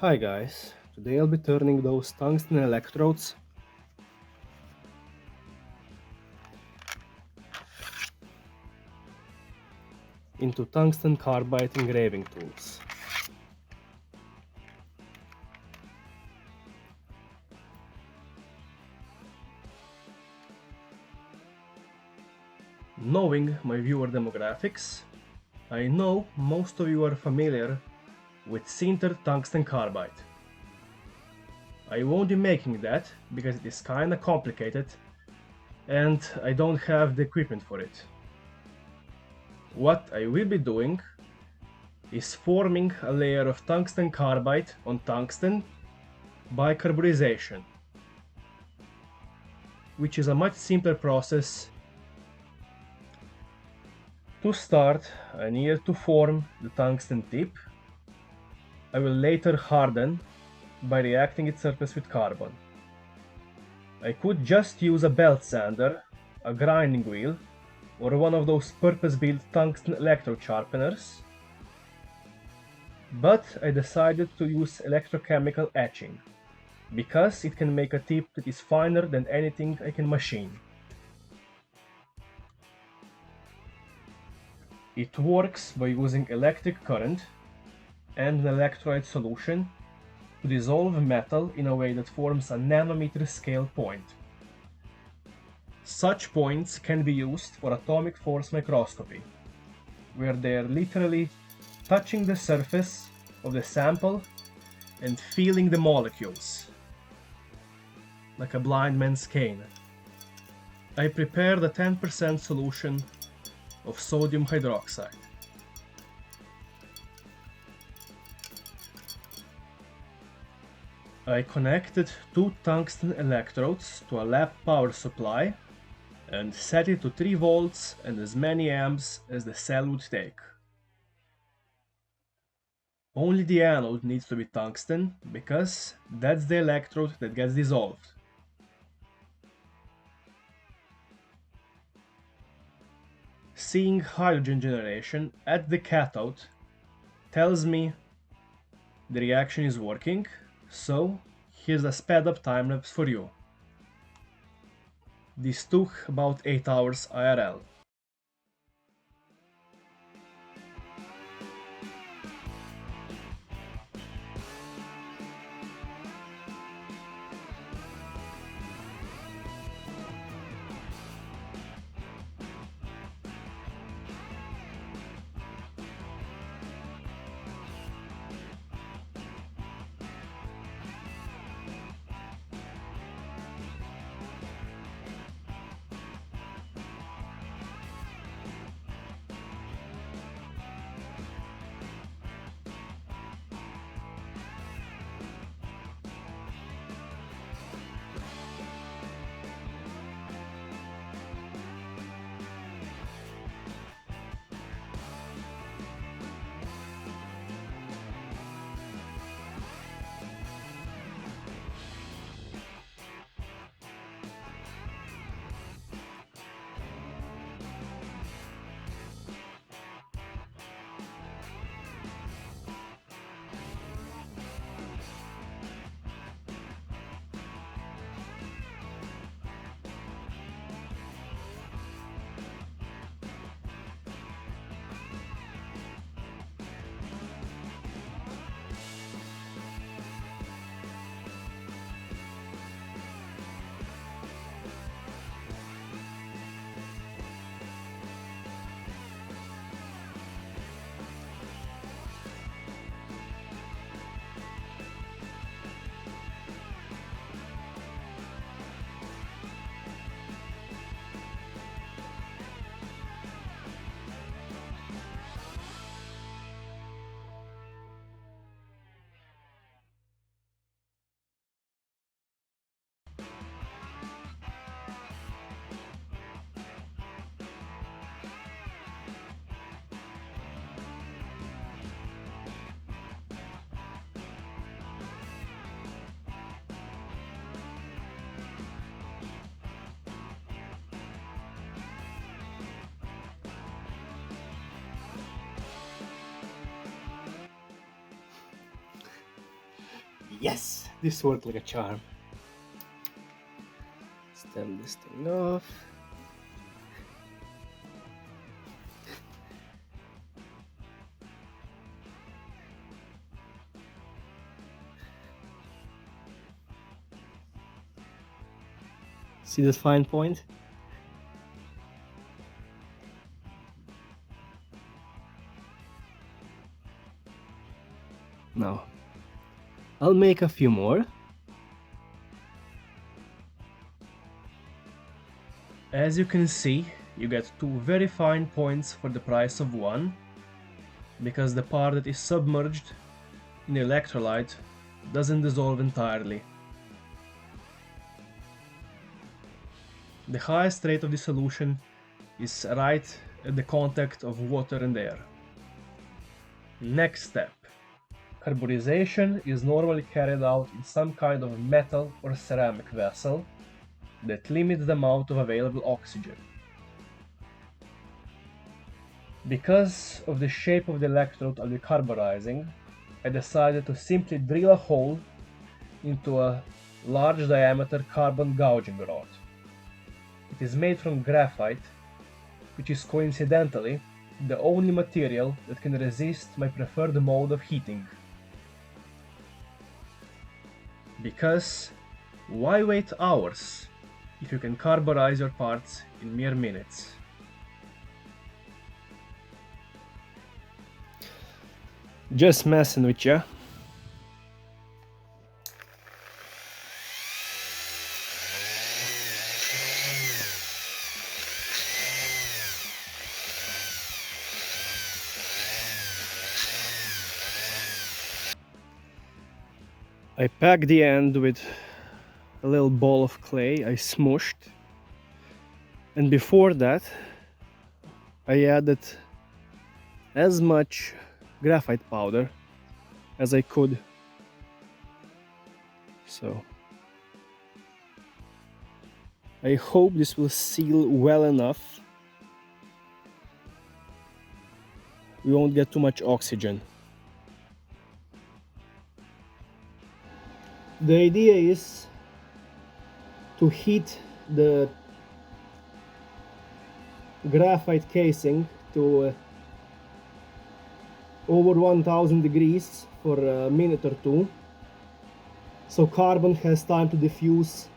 Hi guys, today I'll be turning those tungsten electrodes into tungsten carbide engraving tools. Knowing my viewer demographics, I know most of you are familiar with sintered tungsten carbide. I won't be making that because it is kinda complicated and I don't have the equipment for it. What I will be doing is forming a layer of tungsten carbide on tungsten by carburization, which is a much simpler process. To start, I need to form the tungsten tip. I will later harden by reacting its surface with carbon. I could just use a belt sander, a grinding wheel, or one of those purpose-built tungsten electrode sharpeners, but I decided to use electrochemical etching, because it can make a tip that is finer than anything I can machine. It works by using electric current and an electrolyte solution to dissolve metal in a way that forms a nanometer scale point. Such points can be used for atomic force microscopy, where they are literally touching the surface of the sample and feeling the molecules, like a blind man's cane. I prepared a 10% solution of sodium hydroxide. I connected two tungsten electrodes to a lab power supply and set it to 3 volts and as many amps as the cell would take. Only the anode needs to be tungsten because that's the electrode that gets dissolved. Seeing hydrogen generation at the cathode tells me the reaction is working, so here's a sped up time lapse for you. This took about 8 hours IRL. Yes, this worked like a charm. Stem this thing off. See this fine point? Now, I'll make a few more. As you can see, you get two very fine points for the price of one, because the part that is submerged in electrolyte doesn't dissolve entirely. The highest rate of dissolution is right at the contact of water and air. Next step. Carburization is normally carried out in some kind of metal or ceramic vessel that limits the amount of available oxygen. Because of the shape of the electrode I'll be carburizing, I decided to simply drill a hole into a large diameter carbon gouging rod. It is made from graphite, which is coincidentally the only material that can resist my preferred mode of heating. Because why wait hours if you can carburize your parts in mere minutes? Just messing with ya. I packed the end with a little ball of clay I smooshed, and before that I added as much graphite powder as I could. So I hope this will seal well enough. We won't get too much oxygen. The idea is to heat the graphite casing to over 1000 degrees for a minute or two, so carbon has time to diffuse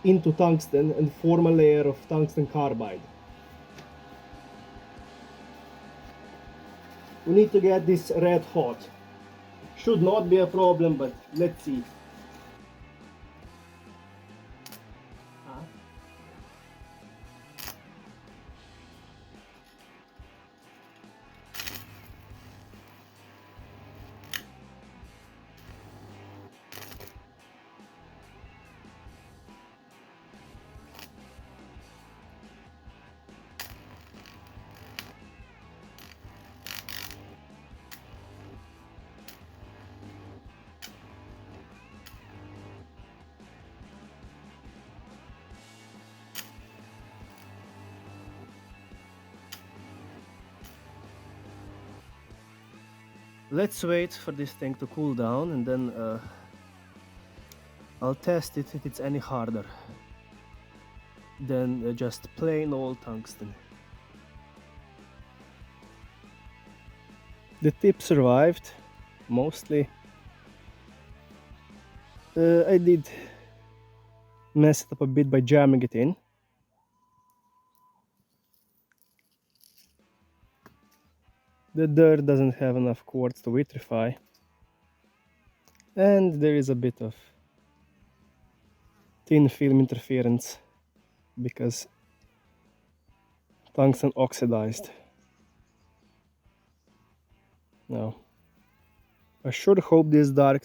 into tungsten and form a layer of tungsten carbide. We need to get this red hot. Should not be a problem, but let's see. Let's wait for this thing to cool down, and then I'll test it if it's any harder than just plain old tungsten. The tip survived, mostly. I did mess it up a bit by jamming it in. The dirt doesn't have enough quartz to vitrify, and there is a bit of thin film interference because tungsten oxidized. Now, I sure hope this dark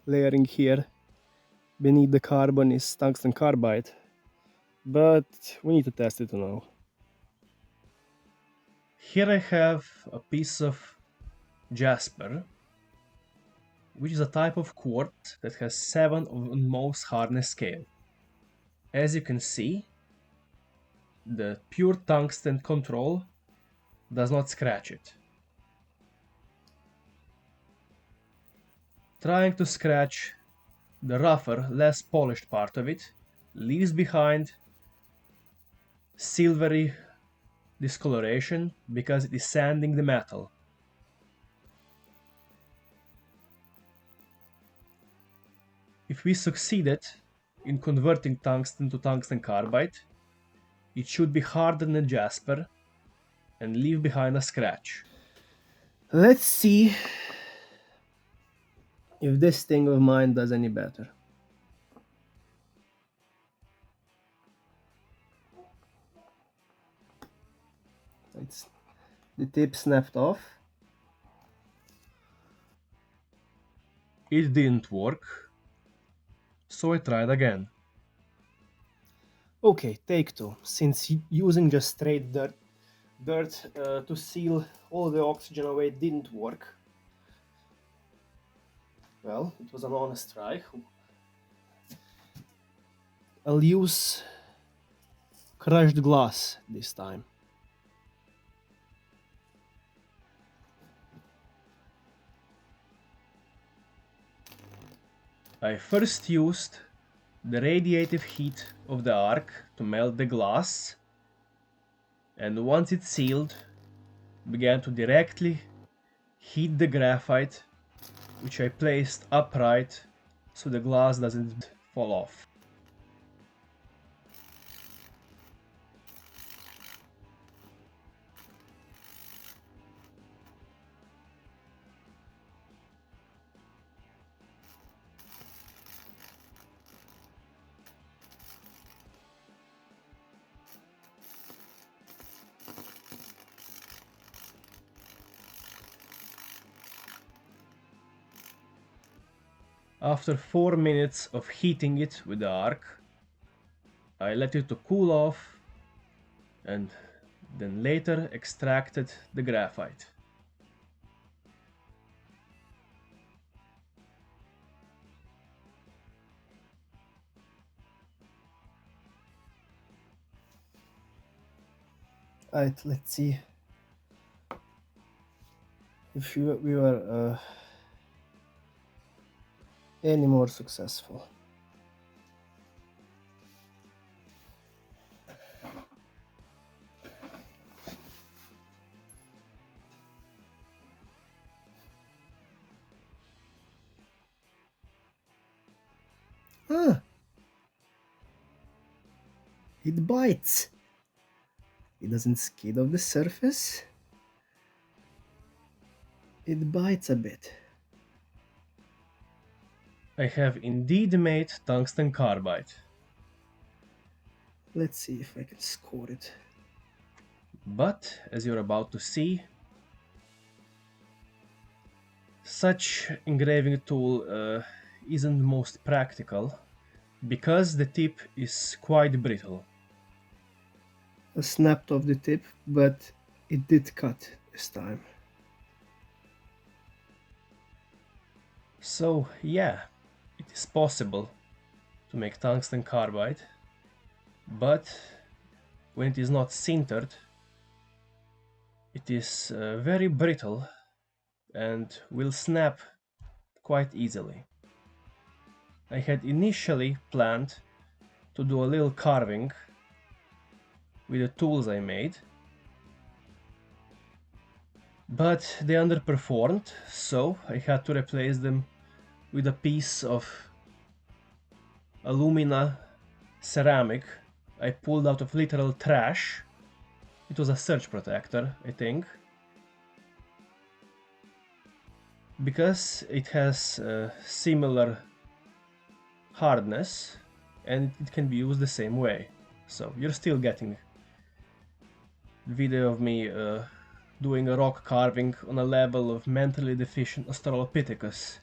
layering here beneath the carbon is tungsten carbide, but we need to test it to know. Here I have a piece of jasper, which is a type of quartz that has 7 on Mohs hardness scale. As you can see, the pure tungsten control does not scratch it. Trying to scratch the rougher, less polished part of it leaves behind silvery discoloration because it is sanding the metal. If we succeeded in converting tungsten to tungsten carbide, it should be harder than jasper and leave behind a scratch. Let's see if this thing of mine does any better. The tip snapped off. It didn't work, so I tried again. Okay, take two. Since using just straight dirt to seal all the oxygen away didn't work, well, it was an honest try. I'll use crushed glass this time. I first used the radiative heat of the arc to melt the glass, and once it sealed, began to directly heat the graphite, which I placed upright so the glass doesn't fall off. After 4 minutes of heating it with the arc, I let it to cool off and then later extracted the graphite. Alright, let's see if we were any more successful. It bites. It doesn't skid off the surface. It bites a bit. I have indeed made tungsten carbide. Let's see if I can score it. But, as you're about to see, such engraving tool isn't most practical because the tip is quite brittle. I snapped off the tip, but it did cut this time. So yeah, it is possible to make tungsten carbide, but when it is not sintered, it is very brittle and will snap quite easily. I had initially planned to do a little carving with the tools I made, but they underperformed, so I had to replace them with a piece of alumina ceramic I pulled out of literal trash. It was a surge protector, I think, because it has similar hardness and it can be used the same way. So you're still getting video of me doing a rock carving on a level of mentally deficient Australopithecus.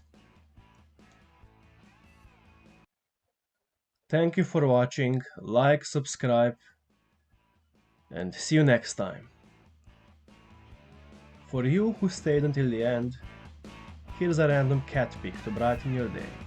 Thank you for watching, like, subscribe, and see you next time. For you who stayed until the end, here's a random cat pic to brighten your day.